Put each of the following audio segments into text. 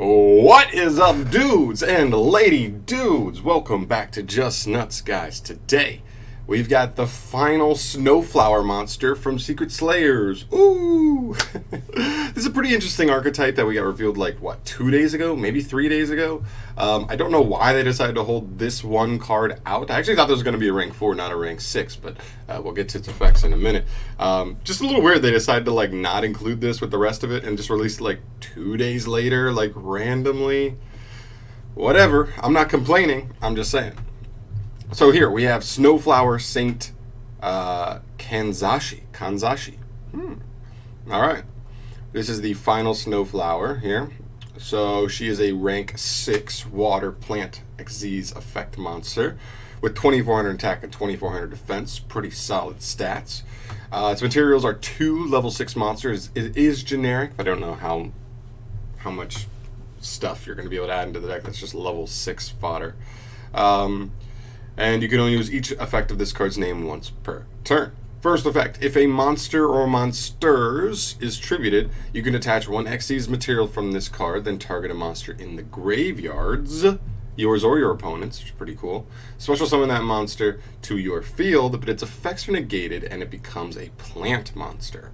What is up, dudes and lady dudes? Welcome back to Just Nuts, guys. Today, we've got the final SNOWFLOWER monster from Secret Slayers. Ooh! This is a pretty interesting archetype that we got revealed, like, what, 2 days ago? Maybe 3 days ago? I don't know why they decided to hold this one card out. I actually thought there was going to be a rank 4, not a rank 6, but we'll get to its effects in a minute. Just a little weird they decided to, like, not include this with the rest of it and just release it, like, 2 days later, like, randomly. Whatever. I'm not complaining. I'm just saying. So here we have SNOWFLOWER Saint Kanzashi. All right. This is the final SNOWFLOWER here. So she is a rank 6 water plant XYZ effect monster with 2400 attack and 2400 defense. Pretty solid stats. Its materials are 2 level 6 monsters. It is generic, but I don't know how much stuff you're going to be able to add into the deck. That's just level 6 fodder. And you can only use each effect of this card's name once per turn. First effect, if a monster or monsters is tributed, you can attach 1 XYZ material from this card, then target a monster in the graveyards, yours or your opponent's, which is pretty cool. Special summon that monster to your field, but its effects are negated and it becomes a plant monster.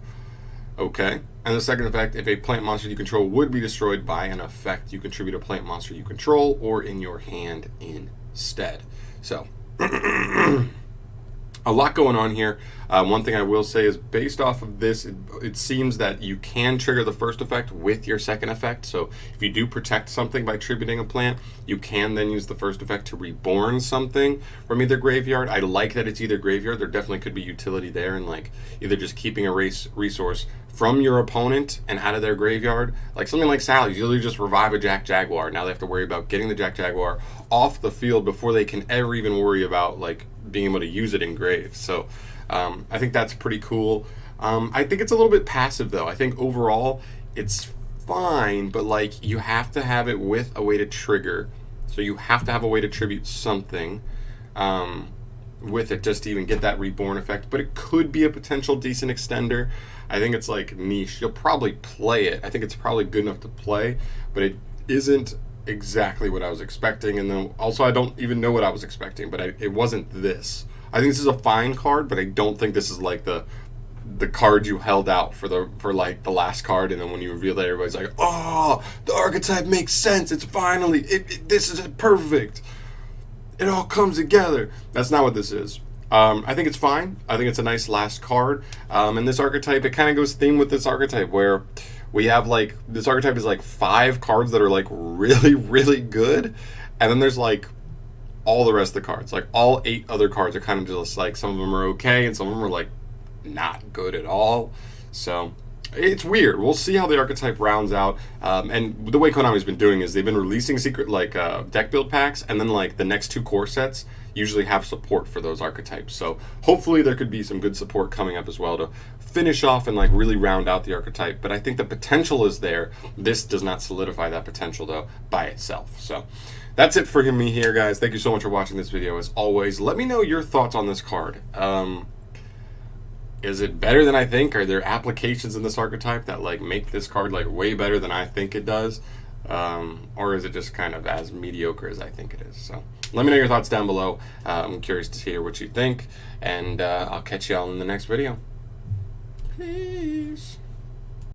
Okay, and the second effect, if a plant monster you control would be destroyed by an effect, you contribute a plant monster you control or in your hand instead. So, a lot going on here. One thing I will say is based off of this, it seems that you can trigger the first effect with your second effect. So if you do protect something by tributing a plant, you can then use the first effect to reborn something from either graveyard. I like that it's either graveyard. There definitely could be utility there in like either just keeping a resource from your opponent and out of their graveyard. Like something like Sally's, you literally just revive a Jack Jaguar. Now they have to worry about getting the Jack Jaguar off the field before they can ever even worry about like being able to use it in grave. So I think that's pretty cool. I think it's a little bit passive though. I think overall it's fine, but like you have to have it with a way to trigger. So you have to have a way to tribute something with it just to even get that reborn effect. But it could be a potential decent extender. I think it's like niche. You'll probably play it. I think it's probably good enough to play, but it isn't exactly what I was expecting. And then also I don't even know what I was expecting, but it wasn't this. I think this is a fine card, but I don't think this is like the card you held out for like the last card, and then when you reveal it, everybody's like, oh, the archetype makes sense. It's finally this is perfect. It all comes together. That's not what this is. I think it's fine. I think it's a nice last card. And this archetype, it kind of goes theme with this archetype where we have like, this archetype is like 5 cards that are like really, really good. And then there's like all the rest of the cards. Like all 8 other cards are kind of just like, some of them are okay and some of them are like not good at all. So it's weird. We'll see how the archetype rounds out. And the way Konami's been doing is they've been releasing secret like deck build packs, and then like the next 2 core sets usually have support for those archetypes. So hopefully there could be some good support coming up as well to finish off and like really round out the archetype. But I think the potential is there. This does not solidify that potential though by itself. So that's it for me here, guys. Thank you so much for watching this video. As always, let me know your thoughts on this card. Is it better than I think? Are there applications in this archetype that like make this card like way better than I think it does? Or is it just kind of as mediocre as I think it is? So let me know your thoughts down below. I'm curious to hear what you think, and I'll catch y'all in the next video. Peace.